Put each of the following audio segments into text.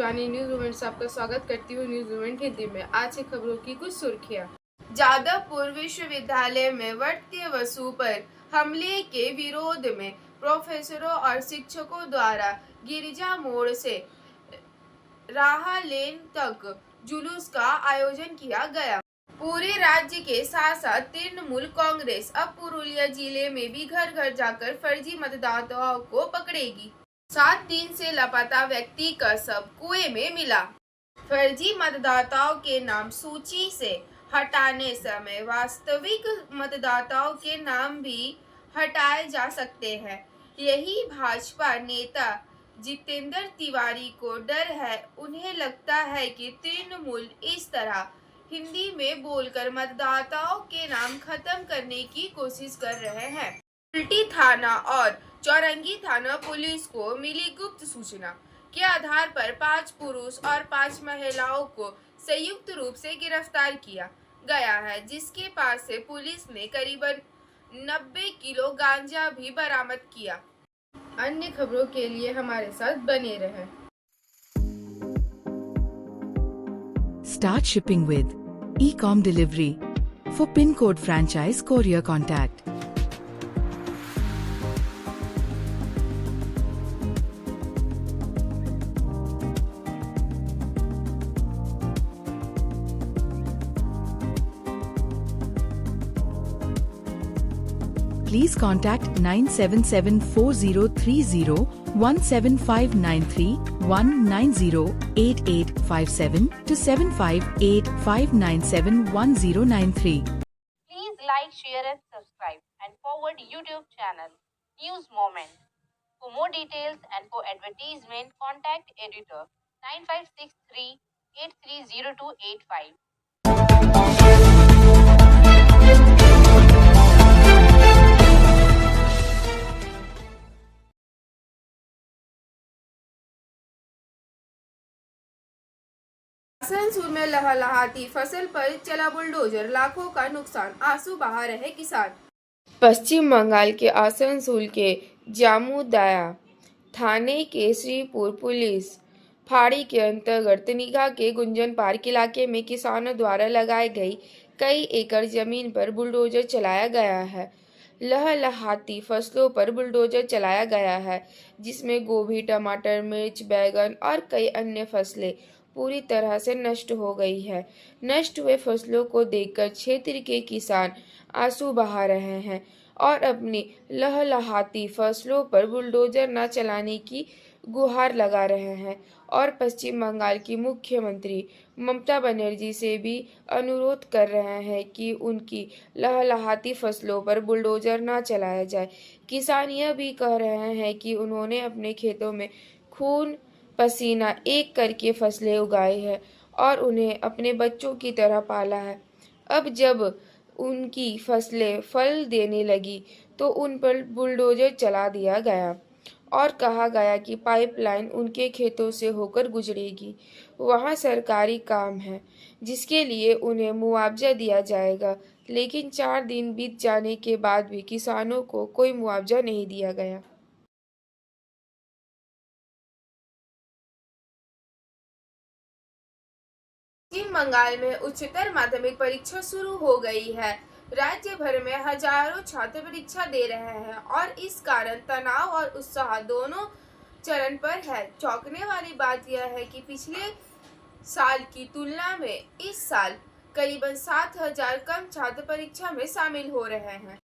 Shivani news movement से आपका स्वागत करती हूँ न्यूज मूवमेंट हिंदी में। आज की खबरों की कुछ सुर्खियां। जादवपुर विश्वविद्यालय में बढ़ते वसू पर हमले के विरोध में प्रोफेसरों और शिक्षकों द्वारा गिरिजा मोड़ से राहा लेन तक जुलूस का आयोजन किया गया। पूरे राज्य के साथ साथ तृणमूल कांग्रेस अब पुरुलिया जिले में भी घर घर जाकर फर्जी मतदाताओं को पकड़ेगी। 7 दिन से लापता व्यक्ति का शव कुएं में मिला। फर्जी मतदाताओं के नाम सूची से हटाने समय वास्तविक मतदाताओं के नाम भी हटाए जा सकते हैं। यही भाजपा नेता जितेंद्र तिवारी को डर है। उन्हें लगता है कि तृणमूल इस तरह हिंदी में बोलकर मतदाताओं के नाम खत्म करने की कोशिश कर रहे हैं। उल्टी थाना और चौरंगी थाना पुलिस को मिली गुप्त सूचना के आधार पर 5 पुरुष और 5 महिलाओं को संयुक्त रूप से गिरफ्तार किया गया है, जिसके पास से पुलिस ने करीबन 90 किलो गांजा भी बरामद किया। अन्य खबरों के लिए हमारे साथ बने रहें। Start shipping with e-com delivery for pin code franchise courier contact. Please contact 977430175931908857 to 7585971093. Please like, share and subscribe and forward YouTube channel News Moment. For more details and for advertisement, contact editor 9563 830285. Asansol में लहलहाती फसल पर चला bulldozer, लाखों का नुकसान, आंसू बहा रहे किसान। पश्चिम बंगाल के आसनसोल के जामुदाया थाने के श्रीपुर पुलिस फाड़ी के अंतर्गत निगाह के गुंजन पार्क इलाके में किसानों द्वारा लगाई गई कई एकड़ जमीन पर बुलडोजर चलाया गया है। लहलहाती फसलों पर बुलडोजर चलाया गया है, जिसमें गोभी, टमाटर, मिर्च, बैगन और कई अन्य फसलें पूरी तरह से नष्ट हो गई है। नष्ट हुए फसलों को देखकर क्षेत्र के किसान आंसू बहा रहे हैं और अपनी लहलहाती फसलों पर बुलडोजर न चलाने की गुहार लगा रहे हैं और पश्चिम बंगाल की मुख्यमंत्री ममता बनर्जी से भी अनुरोध कर रहे हैं कि उनकी लहलहाती फसलों पर बुलडोजर न चलाया जाए। किसान यह भी कह रहे हैं कि उन्होंने अपने खेतों में खून पसीना एक करके फसलें उगाई है और उन्हें अपने बच्चों की तरह पाला है। अब जब उनकी फसलें फल देने लगी तो उन पर बुलडोजर चला दिया गया और कहा गया कि पाइपलाइन उनके खेतों से होकर गुजरेगी। वहाँ सरकारी काम है जिसके लिए उन्हें मुआवजा दिया जाएगा, लेकिन 4 दिन बीत जाने के बाद भी किसानों को कोई मुआवजा नहीं दिया गया। पश्चिम बंगाल में उच्चतर माध्यमिक परीक्षा शुरू हो गई है। राज्य भर में हजारों छात्र परीक्षा दे रहे हैं और इस कारण तनाव और उत्साह दोनों चरण पर है। चौंकने वाली बात यह है कि पिछले साल की तुलना में इस साल करीबन 7,000 कम छात्र परीक्षा में शामिल हो रहे हैं।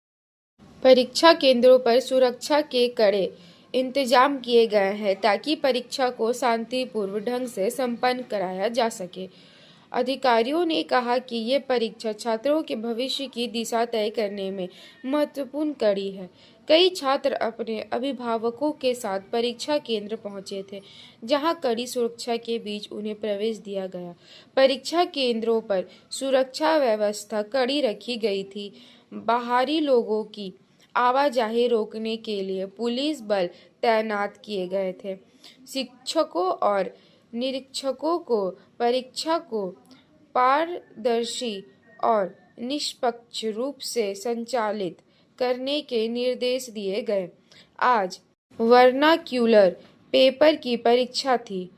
परीक्षा केंद्रों पर सुरक्षा के कड़े इंतजाम किए गए हैं ताकि परीक्षा को शांतिपूर्ण ढंग से संपन्न कराया जा सके। अधिकारियों ने कहा कि ये परीक्षा छात्रों के भविष्य की दिशा तय करने में महत्वपूर्ण कड़ी है। कई छात्र अपने अभिभावकों के साथ परीक्षा केंद्र पहुंचे थे, जहां कड़ी सुरक्षा के बीच उन्हें प्रवेश दिया गया। परीक्षा केंद्रों पर सुरक्षा व्यवस्था कड़ी रखी गई थी। बाहरी लोगों की आवाजाही रोकने के लिए पुलिस बल तैनात किए गए थे। शिक्षकों और निरीक्षकों को परीक्षा को पारदर्शी और निष्पक्ष रूप से संचालित करने के निर्देश दिए गए। आज वर्नाक्यूलर पेपर की परीक्षा थी।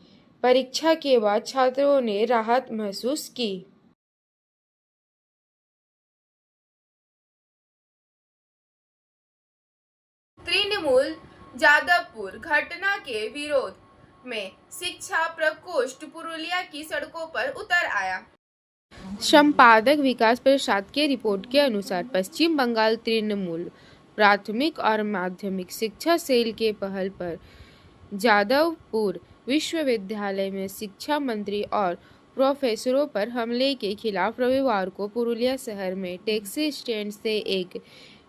परीक्षा के बाद छात्रों ने राहत महसूस की। तृणमूल जादवपुर घटना के विरोध में शिक्षा प्रकोष्ठ पुरुलिया की सड़कों पर उतर आया। संपादक विकास प्रसाद के रिपोर्ट के अनुसार पश्चिम बंगाल तृणमूल प्राथमिक और माध्यमिक शिक्षा सेल के पहल पर जादवपुर विश्वविद्यालय में शिक्षा मंत्री और प्रोफेसरों पर हमले के खिलाफ रविवार को पुरुलिया शहर में टैक्सी स्टैंड से एक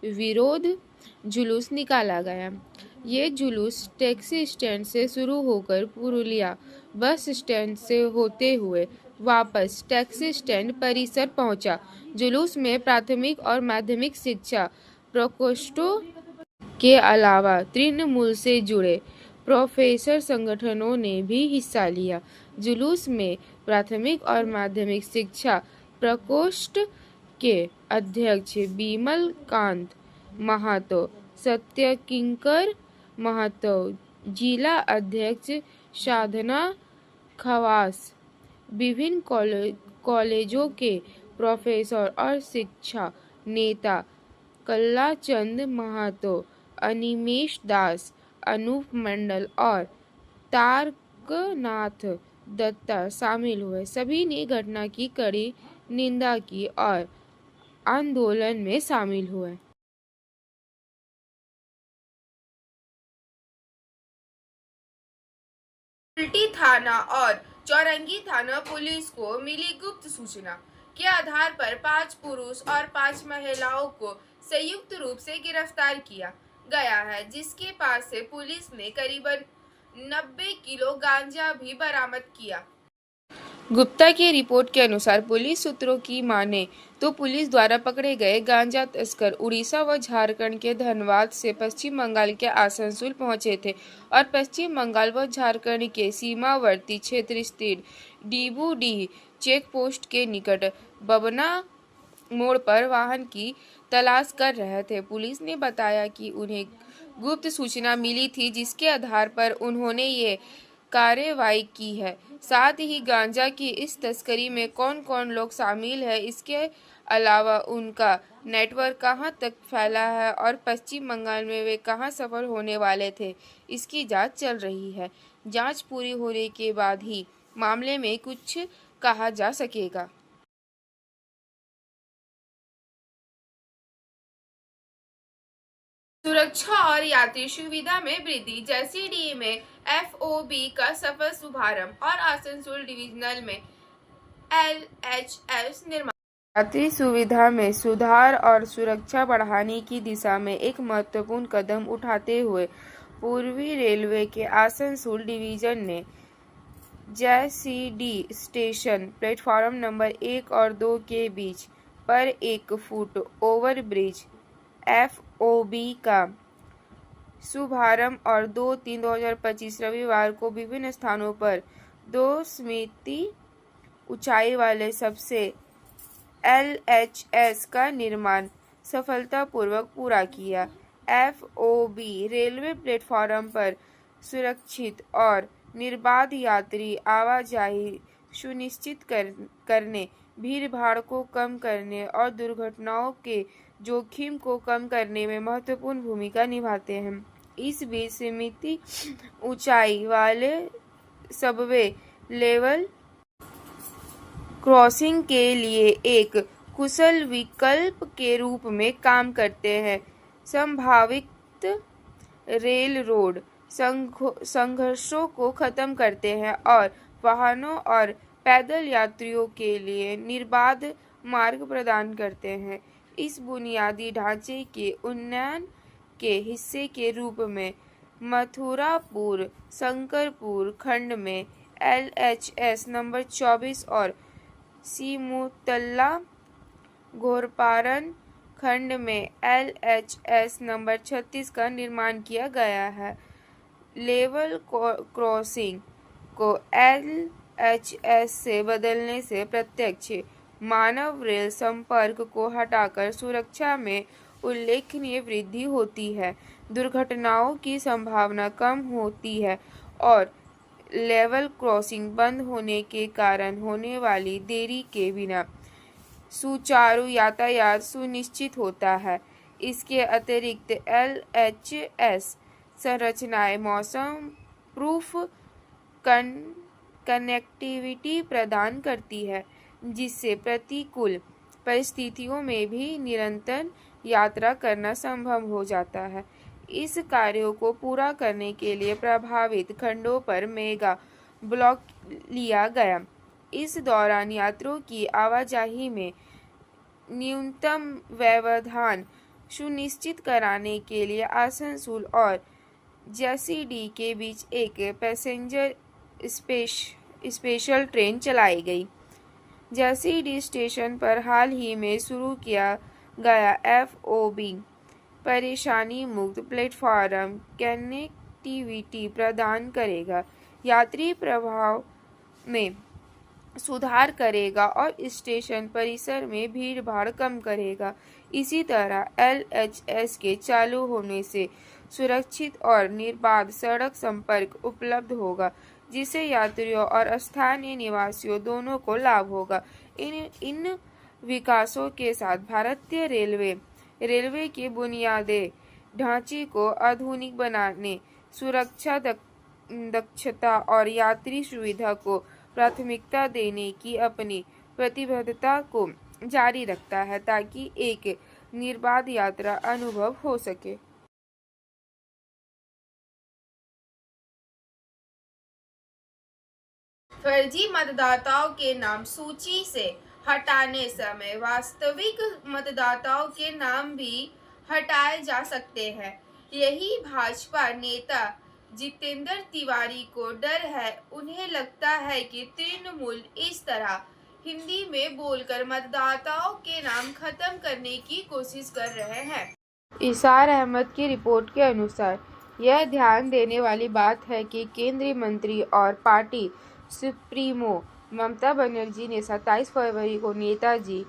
विरोध जुलूस निकाला गया। ये जुलूस टैक्सी स्टैंड से शुरू होकर पुरुलिया बस स्टैंड से होते हुए वापस टैक्सी स्टैंड परिसर पहुंचा। जुलूस में प्राथमिक और माध्यमिक शिक्षा प्रकोष्ठों के अलावा तृणमूल से जुड़े प्रोफेसर संगठनों ने भी हिस्सा लिया। जुलूस में प्राथमिक और माध्यमिक शिक्षा प्रकोष्ठ के अध्यक्ष बिमल कांत महातो, सत्यकिंकर महातो, जिला अध्यक्ष साधना खवास, विभिन्न कॉलेजों के प्रोफेसर और शिक्षा नेता कल्लाचंद महातो, अनिमेश दास, अनूप मंडल और तारकनाथ दत्ता शामिल हुए। सभी ने घटना की कड़ी निंदा की और आंदोलन में शामिल हुए। उल्टी थाना और चौरंगी थाना पुलिस को मिली गुप्त सूचना के आधार पर 5 पुरुष और 5 महिलाओं को संयुक्त रूप से गिरफ्तार किया गया है, जिसके पास से पुलिस ने करीबन 90 किलो गांजा भी बरामद किया। गुप्ता की रिपोर्ट के अनुसार पुलिस सूत्रों की माने तो पुलिस द्वारा पकड़े गए गांजा तस्कर उड़ीसा व झारखंड के धनबाद से पश्चिम बंगाल के आसनसोल पहुंचे थे और पश्चिम बंगाल व झारखंड के सीमावर्ती क्षेत्र स्थित डीबूडीह चेक पोस्ट के निकट बबना मोड़ पर वाहन की तलाश कर रहे थे। पुलिस ने बताया कि उन्हें गुप्त सूचना मिली थी, जिसके आधार पर उन्होंने ये कार्रवाई की है। साथ ही गांजा की इस तस्करी में कौन कौन लोग शामिल है, इसके अलावा उनका नेटवर्क कहां तक फैला है और पश्चिम बंगाल में वे कहां सफल होने वाले थे, इसकी जांच चल रही है। जांच पूरी होने के बाद ही मामले में कुछ कहा जा सकेगा। सुरक्षा और यात्री सुविधा में वृद्धि, जैसीडीए में एफओबी का सफल शुभारंभ और आसनसोल डिविजनल में एलएचएस निर्माण। यात्री सुविधा में सुधार और सुरक्षा बढ़ाने की दिशा में एक महत्वपूर्ण कदम उठाते हुए पूर्वी रेलवे के आसनसोल डिवीजन ने जैसीडी स्टेशन प्लेटफॉर्म नंबर 1 और 2 के बीच पर 1 फुट ओवरब्रिज एफओबी का शुभारंभ और 2/3/2025 रविवार को विभिन्न स्थानों पर 2 ऊंचाई वाले सबसे एलएचएस का निर्माण सफलतापूर्वक पूरा किया। एफओबी रेलवे प्लेटफॉर्म पर सुरक्षित और निर्बाध यात्री आवाजाही सुनिश्चित करने, भीड़भाड़ को कम करने और दुर्घटनाओं के जोखिम को कम करने में महत्वपूर्ण भूमिका निभाते हैं। इस बीच सीमित ऊंचाई वाले सबवे लेवल क्रॉसिंग के लिए एक कुशल विकल्प के रूप में काम करते हैं। संभावित रेल रोड संघर्षों को खत्म करते हैं और वाहनों और पैदल यात्रियों के लिए निर्बाध मार्ग प्रदान करते हैं। इस बुनियादी ढांचे के उन्नयन के हिस्से के रूप में मथुरापुर शंकरपुर खंड में एलएचएस नंबर 24 और सीमुतल्ला घोरपारन खंड में एलएचएस नंबर 36 का निर्माण किया गया है। लेवल क्रॉसिंग को एलएचएस से बदलने से प्रत्यक्ष मानव रेल संपर्क को हटाकर सुरक्षा में उल्लेखनीय वृद्धि होती है, दुर्घटनाओं की संभावना कम होती है और लेवल क्रॉसिंग बंद होने के कारण होने वाली देरी के बिना सुचारू यातायात सुनिश्चित होता है। इसके अतिरिक्त LHS संरचनाएं मौसम प्रूफ कनेक्टिविटी प्रदान करती है, जिससे प्रतिकूल परिस्थितियों में भी निरंतर यात्रा करना संभव हो जाता है। इस कार्यों को पूरा करने के लिए प्रभावित खंडों पर मेगा ब्लॉक लिया गया। इस दौरान यात्रियों की आवाजाही में न्यूनतम व्यवधान सुनिश्चित कराने के लिए आसनसोल और जैसीडी के बीच एक पैसेंजर स्पेशल ट्रेन चलाई गई। जैसीडी स्टेशन पर हाल ही में शुरू किया गया FOB परेशानी मुक्त प्लेटफॉर्म कनेक्टिविटी प्रदान करेगा, यात्री प्रवाह में सुधार करेगा और स्टेशन परिसर में भीड़-भाड़ कम करेगा। इसी तरह LHS के चालू होने से सुरक्षित और निर्बाध सड़क संपर्क उपलब्ध होगा, जिससे यात्रियों और स्थानीय निवासियों दोनों को लाभ होगा। इन विकासों के साथ भारतीय रेलवे के बुनियादी ढांचे को आधुनिक बनाने, सुरक्षा, दक्षता और यात्री सुविधा को प्राथमिकता देने की अपनी प्रतिबद्धता को जारी रखता है, ताकि एक निर्बाध यात्रा अनुभव हो सके। फर्जी मतदाताओं के नाम सूची से हटाने समय वास्तविक मतदाताओं के नाम भी हटाए जा सकते हैं। यही भाजपा नेता जितेंद्र तिवारी को डर है। उन्हें लगता है कि तृणमूल इस तरह हिंदी में बोलकर मतदाताओं के नाम खत्म करने की कोशिश कर रहे हैं। इसार अहमद की रिपोर्ट के अनुसार यह ध्यान देने वाली बात है कि केंद्रीय मंत्री और पार्टी सुप्रीमो ममता बनर्जी ने 27 फरवरी को नेताजी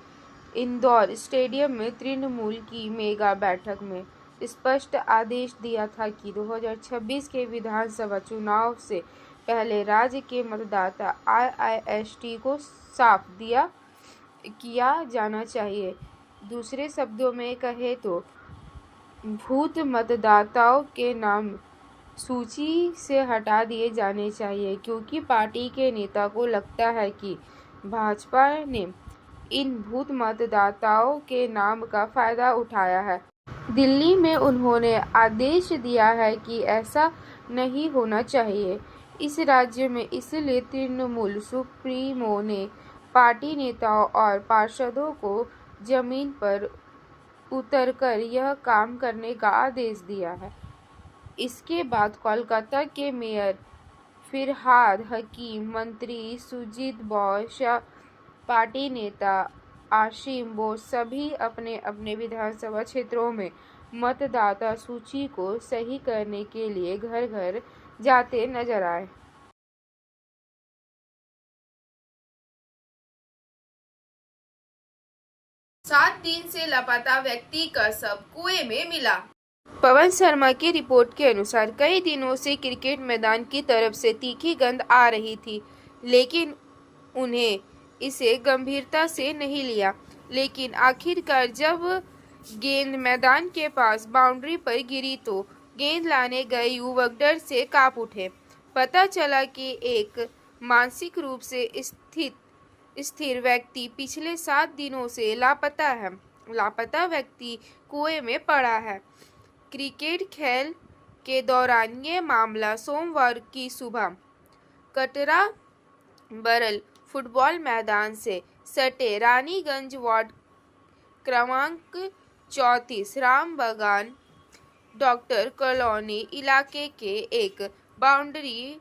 इंदौर स्टेडियम में तृणमूल की मेगा बैठक में स्पष्ट आदेश दिया था कि 2026 के विधानसभा चुनाव से पहले राज्य के मतदाता IIST को साफ किया जाना चाहिए। दूसरे शब्दों में कहे तो भूत मतदाताओं के नाम सूची से हटा दिए जाने चाहिए, क्योंकि पार्टी के नेता को लगता है कि भाजपा ने इन भूत मतदाताओं के नाम का फायदा उठाया है। दिल्ली में उन्होंने आदेश दिया है कि ऐसा नहीं होना चाहिए इस राज्य में। इसलिए तृणमूल सुप्रीमो ने पार्टी नेताओं और पार्षदों को जमीन पर उतरकर यह काम करने का आदेश दिया है। इसके बाद कोलकाता के मेयर फिरहाद हकीम, मंत्री सुजीत बोस, पार्टी नेता आशिम बोस सभी अपने अपने विधानसभा क्षेत्रों में मतदाता सूची को सही करने के लिए घर घर जाते नजर आए। सात दिन से लापता व्यक्ति का शव कुएं में मिला। पवन शर्मा की रिपोर्ट के अनुसार कई दिनों से क्रिकेट मैदान की तरफ से तीखी गंध आ रही थी, लेकिन उन्हें इसे गंभीरता से नहीं लिया। लेकिन आखिरकार जब गेंद मैदान के पास बाउंड्री पर गिरी तो गेंद लाने गए युवक डर से कांप उठे। पता चला कि एक मानसिक रूप से स्थिर व्यक्ति पिछले 7 दिनों से लापता है। लापता व्यक्ति कुएं में पड़ा है। क्रिकेट खेल के दौरान ये मामला सोमवार की सुबह कटरा बरल फुटबॉल मैदान से सटे रानीगंज वार्ड क्रमांक 34 राम बागान डॉक्टर कॉलोनी इलाके के एक बाउंड्री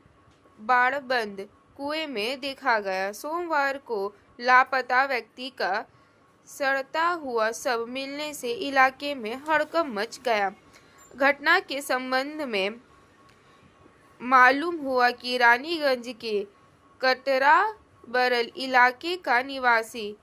बाड़बंद कुएं में देखा गया। सोमवार को लापता व्यक्ति का सड़ता हुआ शव मिलने से इलाके में हड़कंप मच गया। घटना के संबंध में मालूम हुआ कि रानीगंज के कटरा बरल इलाके का निवासी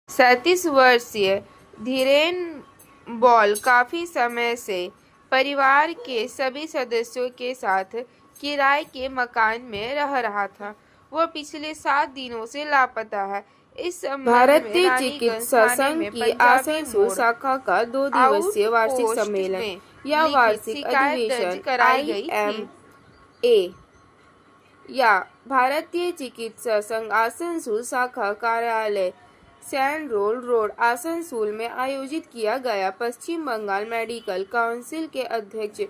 37 वर्षीय धीरेन बॉल काफी समय से परिवार के सभी सदस्यों के साथ किराए के मकान में रह रहा था। वह पिछले 7 दिनों से लापता है। इस संबंध में भारतीय रानीगंज चिकित्सा थाने संघ में की पंजाबी आसनसोल मोड़ शाखा का 2 दिवसीय वार्षिक आउटपोस्ट सम्मेलन में या लिखित वार्षिक शिकायत दर्ज अधिवेशन कराई गई थी। IMA या भारतीय चिकित्सा संघ आसनसोल शाखा कार्यालय सैंड रोड आसनसोल में आयोजित किया गया। पश्चिम बंगाल मेडिकल काउंसिल के अध्यक्ष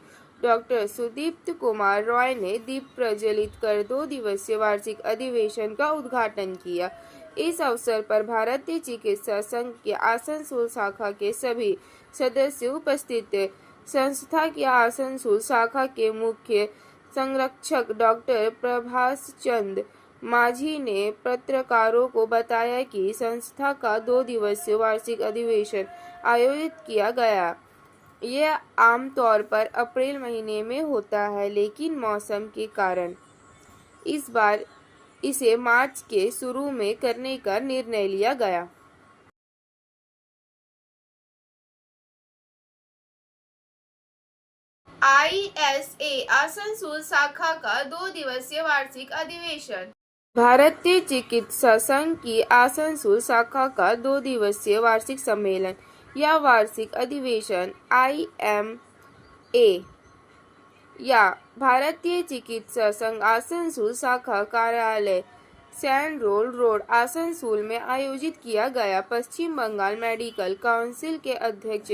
डॉक्टर सुदीप्त कुमार रॉय ने दीप प्रज्वलित कर 2 दिवसीय वार्षिक अधिवेशन का उद्घाटन किया। इस अवसर पर भारतीय चिकित्सा संघ के आसनसोल शाखा के सभी सदस्य उपस्थित थे। संस्था की आसनसोल शाखा के मुख्य संरक्षक डॉक्टर प्रभास चंद माझी ने पत्रकारों को बताया कि संस्था का 2 दिवसीय वार्षिक अधिवेशन आयोजित किया गया। यह आमतौर पर अप्रैल महीने में होता है, लेकिन मौसम के कारण इस बार इसे मार्च के शुरू में करने का निर्णय लिया गया। ISA आसनसोल शाखा का 2 दिवसीय वार्षिक अधिवेशन। भारतीय चिकित्सा संघ की आसनसोल शाखा का 2 दिवसीय वार्षिक सम्मेलन या वार्षिक अधिवेशन IMA या भारतीय चिकित्सा संघ आसनसोल शाखा कार्यालय सैंड रोड आसनसोल में आयोजित किया गया। पश्चिम बंगाल मेडिकल काउंसिल के अध्यक्ष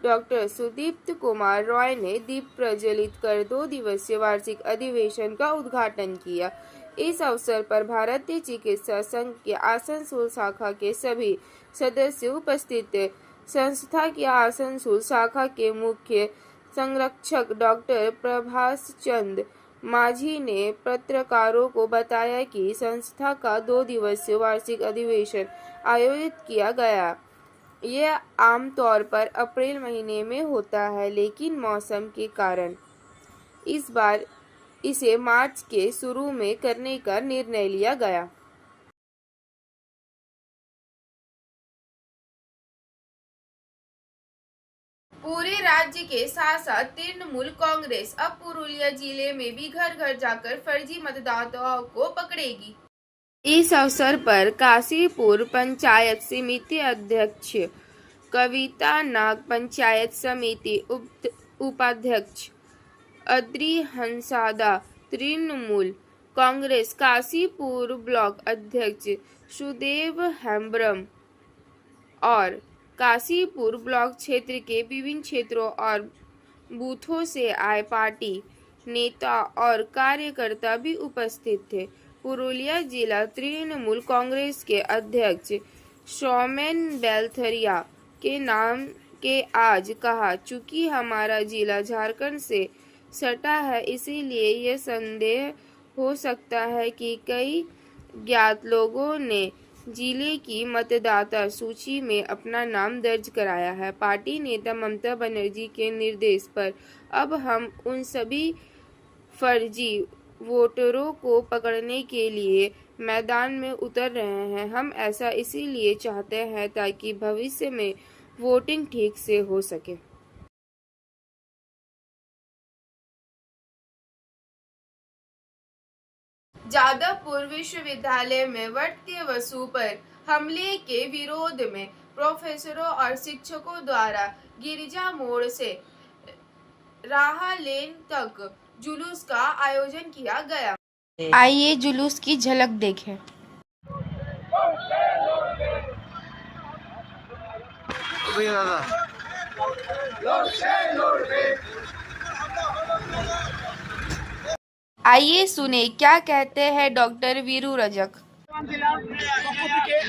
डॉक्टर सुदीप्त कुमार रॉय ने दीप प्रज्वलित कर 2 दिवसीय वार्षिक अधिवेशन का उद्घाटन किया। इस अवसर पर भारतीय चिकित्सा संघ के आसनसोल शाखा के सभी सदस्य उपस्थित थे। संस्था की आसनसोल शाखा के मुख्य संरक्षक डॉक्टर प्रभास चंद माझी ने पत्रकारों को बताया कि संस्था का 2 दिवसीय वार्षिक अधिवेशन आयोजित किया गया। यह आमतौर पर अप्रैल महीने में होता है, लेकिन मौसम के कारण इस बार इसे मार्च के शुरू में करने का निर्णय लिया गया। पूरे राज्य के साथ साथ तृणमूल कांग्रेस अब पुरुलिया जिले में भी घर घर जाकर फर्जी मतदाताओं को पकड़ेगी। इस अवसर पर काशीपुर पंचायत समिति अध्यक्ष कविता नाग, पंचायत समिति उपाध्यक्ष अद्री हंसादा, तृणमूल कांग्रेस काशीपुर ब्लॉक अध्यक्ष सुदेव हेम्ब्रम और काशीपुर ब्लॉक क्षेत्र के विभिन्न क्षेत्रों और बूथों से आए पार्टी नेता और कार्यकर्ता भी उपस्थित थे। पुरुलिया जिला तृणमूल कांग्रेस के अध्यक्ष सौमेन बेलथरिया के नाम के आज कहा, चूंकि हमारा जिला झारखंड से सटा है, इसीलिए यह संदेह हो सकता है कि कई ज्ञात लोगों ने जिले की मतदाता सूची में अपना नाम दर्ज कराया है। पार्टी नेता ममता बनर्जी के निर्देश पर अब हम उन सभी फर्जी वोटरों को पकड़ने के लिए मैदान में उतर रहे हैं। हम ऐसा इसीलिए चाहते हैं ताकि भविष्य में वोटिंग ठीक से हो सके। जादवपुर विश्वविद्यालय में बढ़ते वसू पर हमले के विरोध में प्रोफेसरों और शिक्षकों द्वारा गिरिजा मोड़ से राहा लेन तक जुलूस का आयोजन किया गया। आइए जुलूस की झलक देखें। आइए सुने क्या कहते हैं डॉक्टर वीरू रजक।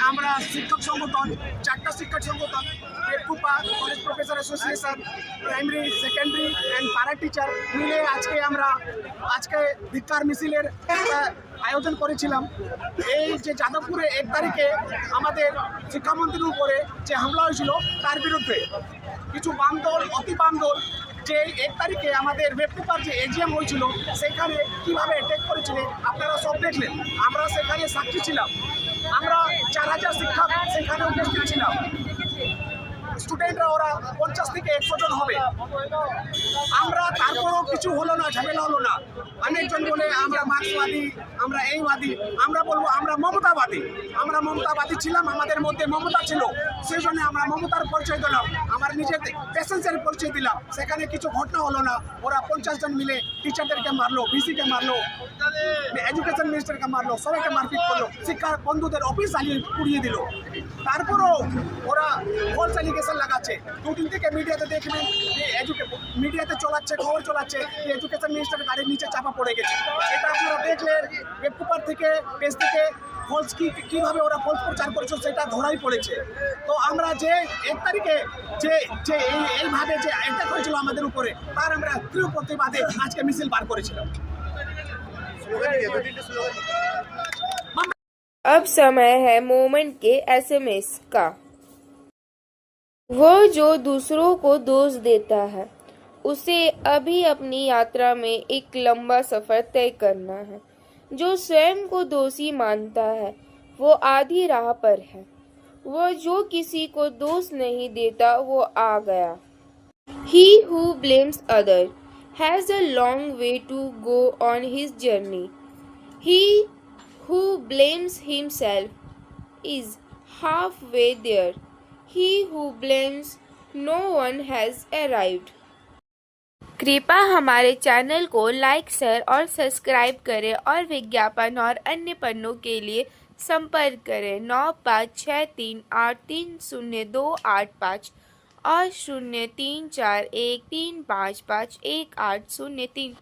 আমরা শিক্ষক সংগঠন 4টা শিক্ষক সংগঠন পেটকুপা college professor association primary secondary and para teacher মিলে আজকে ধিক্কার মিছিলের আয়োজন করেছিলাম। এই যে যাদবপুরে 1 তারিখে আমাদের শিক্ষামন্ত্রীর উপরে যে হামলা হয়েছিল তার বিরুদ্ধে কিছু বাম দল অতি বাম দল যে 1 তারিখে আমাদের পেটকুপার যে এজিএম হয়েছিল সেখানে কিভাবে অ্যাটাক করেছিল আপনারা সব দেখলেন। আমরা সেখানে সাক্ষী ছিলাম। আমরা 4000 শিক্ষক সেখানে উপস্থিত ছিলাম। স্টুডেন্টরা ওরা 50 থেকে 100 জন হবে। আমরা তারপরও কিছু হলো না, ঝামেলা হলো না। অনেকজন বলে আমরা মার্ক্সবাদী, আমরা এইবাদী, আমরা বলবো আমরা মমতাবাদী। আমরা মমতাবাদী ছিলাম, আমাদের মধ্যে মমতা ছিল, সেই জন্য আমরা মমতার পরিচয় দিলাম, আমার নিজের পেশেন্সের পরিচয় দিলাম। সেখানে কিছু ঘটনা হলো না, ওরা 50 জন মিলে টিচারদেরকে মারলো, ভিসিকে মারলো, এডুকেশন মিনিস্টারকে মারলো, সবাইকে মারপিট করলো, শিক্ষা বন্ধুদের অফিস জ্বালিয়ে পুড়িয়ে দিল। তারপরও ওরা ফলস অ্যালিগেশন লাগাচ্ছে। দুদিন থেকে মিডিয়াতে দেখবেন যে মিডিয়াতে চলাচ্ছে, খবর চলাচ্ছে যে এডুকেশন মিনিস্টারের গাড়ির নিচে চাপা পড়ে গেছে। এটা আপনারা দেখলেন ওয়েব পেপার থেকে, পেজ থেকে ফলস কিভাবে ওরা ফলস প্রচার করেছে সেটা ধরাই পড়েছে। তো আমরা যে 1 তারিখে যে যে এইভাবে যে অ্যাটাক হয়েছিল আমাদের উপরে, তার আমরা তীব্র প্রতিবাদে আজকে মিছিল বার করেছিলাম। अब समय है मोमेंट के एसएमएस का। वह जो दूसरों को दोष देता है, उसे अभी अपनी यात्रा में एक लंबा सफर तय करना है। जो स्वयं को दोषी मानता है, वो आधी राह पर है। वह जो किसी को दोष नहीं देता, वो आ गया। He who blames other has a long way to go on his journey. He who blames himself is halfway there. He who blames no one has arrived. कृपया हमारे चैनल को लाइक, शेयर और सब्सक्राइब करें और विज्ञापन और अन्य पन्नों के लिए संपर्क करें 9563830285 और 0341355180 3।